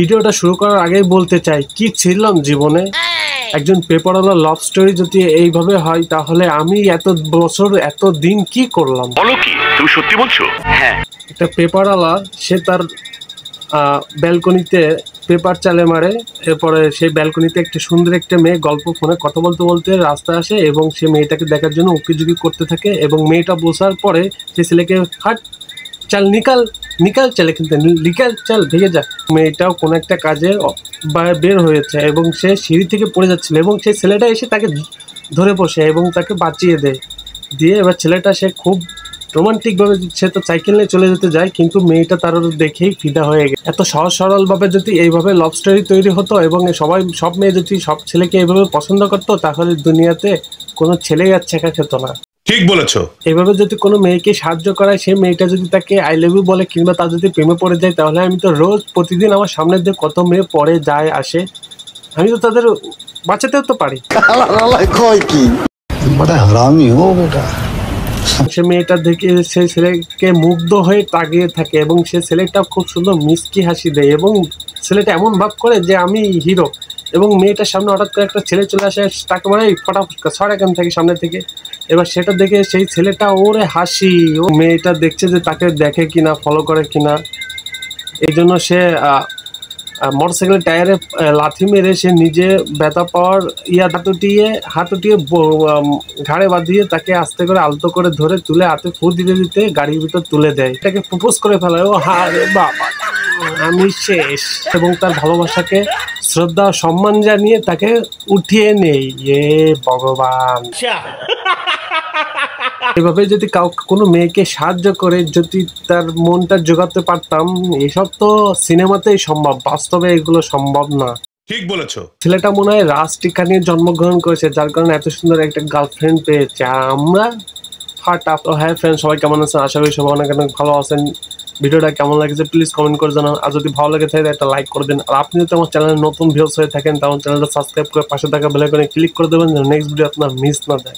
ভিডিওটা শুরু করার আগেই বলতে চাই কি ছিলাম জীবনে। একজন পেপারওয়ালা লাভ স্টোরি যদি এইভাবে হয় তাহলে আমি এত বছর এত দিন কি করলাম। বলো কি তুমি সত্যি বলছো? হ্যাঁ, একটা পেপারওয়ালা সে তার ব্যালকনিতে পেপার চালে মারে, এরপরে সেই ব্যালকনিতে একটা সুন্দর একটা মেয়ে গল্প ফোনে কথা বলতে বলতে রাস্তায় আসে এবং সে মেয়েটাকে দেখার জন্য উকিঝুঁকি করতে থাকে এবং মেয়েটা বসার পরে সে ছেলেকে হাট চাল নিকাল নিকাল চালে কিন্তু নিকাল চাল ভেঙে যা। মেয়েটাও কোনো একটা কাজে বের হয়েছে এবং সে সিঁড়ি থেকে পড়ে যাচ্ছিল এবং সেই ছেলেটা এসে তাকে ধরে বসে এবং তাকে বাঁচিয়ে দিয়ে এবার ছেলেটা সে খুব রোমান্টিকভাবে সে তো সাইকেল নিয়ে চলে যেতে যায়, কিন্তু মেয়েটা তার দেখেই ফিদা হয়ে গেছে। এত সহজ সরলভাবে যদি এইভাবে লাভ স্টোরি তৈরি হতো এবং সব মেয়ে যদি সব ছেলেকে এইভাবে পছন্দ করতো তাহলে দুনিয়াতে কোনো ছেলেই আর ছেঁকা খেত না। ঠিক বলেছো। এইভাবে যদি কোনো মেয়েকে সাহায্য করায়, সে মেয়েটা যদি তাকে আই লাভ ইউ বলে কিংবা তার যদি প্রেমে পড়ে যায়, তাহলে আমি তো রোজ প্রতিদিন আমার সামনে দিয়ে কত মেয়ে পড়ে যায় আসে, আমি তো তাদের বাঁচাতেও তো পারি। সে মেয়েটা দেখে সেই ছেলেকে মুগ্ধ হয়ে তাকিয়ে থাকে এবং সে ছেলেটা খুব সুন্দর মিষ্টি হাসি দেয় এবং ছেলেটা এমন ভাব করে যে আমি হিরো, এবং মেয়েটার সামনে হঠাৎ করে একটা ছেলে চলে আসে, তাকে মানে ফটাফটকা ছড় এখান থেকে সামনে থেকে। এবার সেটা দেখে সেই ছেলেটা ওরে হাসি, ও মেয়েটা দেখছে যে তাকে দেখে কিনা ফলো করে কিনা, এই জন্য সে মোটরসাইকেলের টায়ারে লাথি মেরে সে নিজে ব্যথা পাওয়ার হাতুটিয়ে ঘাড়ে বাঁধিয়ে তাকে আস্তে করে আলতো করে ধরে তুলে হাতে ফু দিতে দিতে গাড়ির ভিতর তুলে দেয়, এটাকে প্রপোজ করে ফেলে। ও হারে বাবা আমি শেষ, এবং তার ভালোবাসাকে শ্রদ্ধা সম্মান জানিয়ে তাকে উঠিয়ে নেই। এ ভগবান, এভাবে যদি কোনো মেয়েকে সাহায্য করে যদি তার মনটা জোগাতে পারতাম, এসব তো সিনেমাতেই সম্ভব, বাস্তবে এগুলো সম্ভব না। ঠিক বলেছো। ছেলেটা মনে হয় রাজটিকা নিয়ে জন্মগ্রহণ করেছে, যার কারণে এত সুন্দর একটা গার্লফ্রেন্ড পেয়েছে। আর আমরা হ্যাঁ ফ্রেন্ড, সবাই কেমন আছেন? আশা করি সবাই অনেক অনেক ভালো আছেন। ভিডিওটা কেমন লাগছে প্লিজ কমেন্ট করে জানান, আর যদি ভালো লাগে থাকে একটা লাইক করে দিন। আর আপনি যদি আমার চ্যানেলে নতুন ভিউয়ার্স হয়ে থাকেন তাহলে চ্যানেলটা সাবস্ক্রাইব করে পাশে থাকা বেল আইকনে ক্লিক করে দেবেন যেন নেক্সট ভিডিও আপনার মিস না যায়।